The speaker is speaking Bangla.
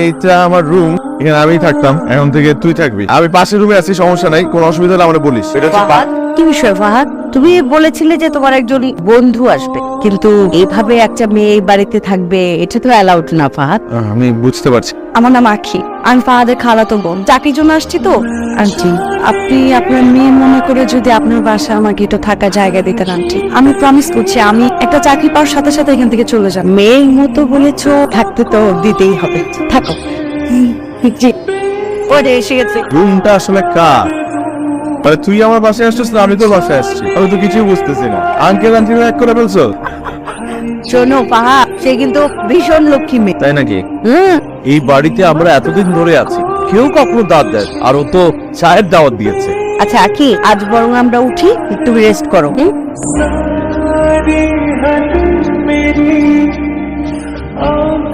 এইটা আমার রুম, এখানে আমি থাকতাম, এখন থেকে তুই থাকবি। আমি পাশের রুমে আছি, সমস্যা নাই, কোনো অসুবিধা হলে আমরা বলিস। এটা হচ্ছে ফাহাদ, কি বিষয় ফাহাদ? তুমি বলেছিলে যে তোমার একজন বন্ধু আসবে, কিন্তু এইভাবে একটা মেয়ে এই বাড়িতে থাকবে এটা তো অ্যালাউড না ফাহাদ। আমি বুঝতে পারছি। আমার নাম আখি, আমি ফাহাদের খালাতো বোন, চাকরির জন্য আসছি তো। আন্টি, আপনি আপনার মেয়ে মনে করে যদি আপনার বাসা আমাকে একটু থাকার জায়গা দিতেন আন্টি, আমি প্রমিস করছি আমি একটা চাকরি পাওয়ার সাথে সাথে এখান থেকে চলে যাব। মেয়ের মতো বলেছো, থাকতে তো দিতেই হবে, থাকো। জি, ওরে এসে গেছে। রুমটা আসলে কার? মানে তুই আমার বাসায় আসছিস না আমি তোর বাসায় আসছি? আমি তো কিছুই বুঝতেছি না। আঙ্কেল আন্টি এক করে ফেলছো? শোনো ফাহাদ, সে কিন্তু ভীষণ লক্ষ্মী মেয়ে। তাই নাকি? হুম। এই বাড়িতে আমরা এতদিন ধরে আছি, কেউ কখনো দাওয়াত দেয়? আর ও তো চায়ের দাওয়াত দিয়েছে। আচ্ছা আখি, আজ বরং আমরা উঠি, একটু রেস্ট করো। मेरी अब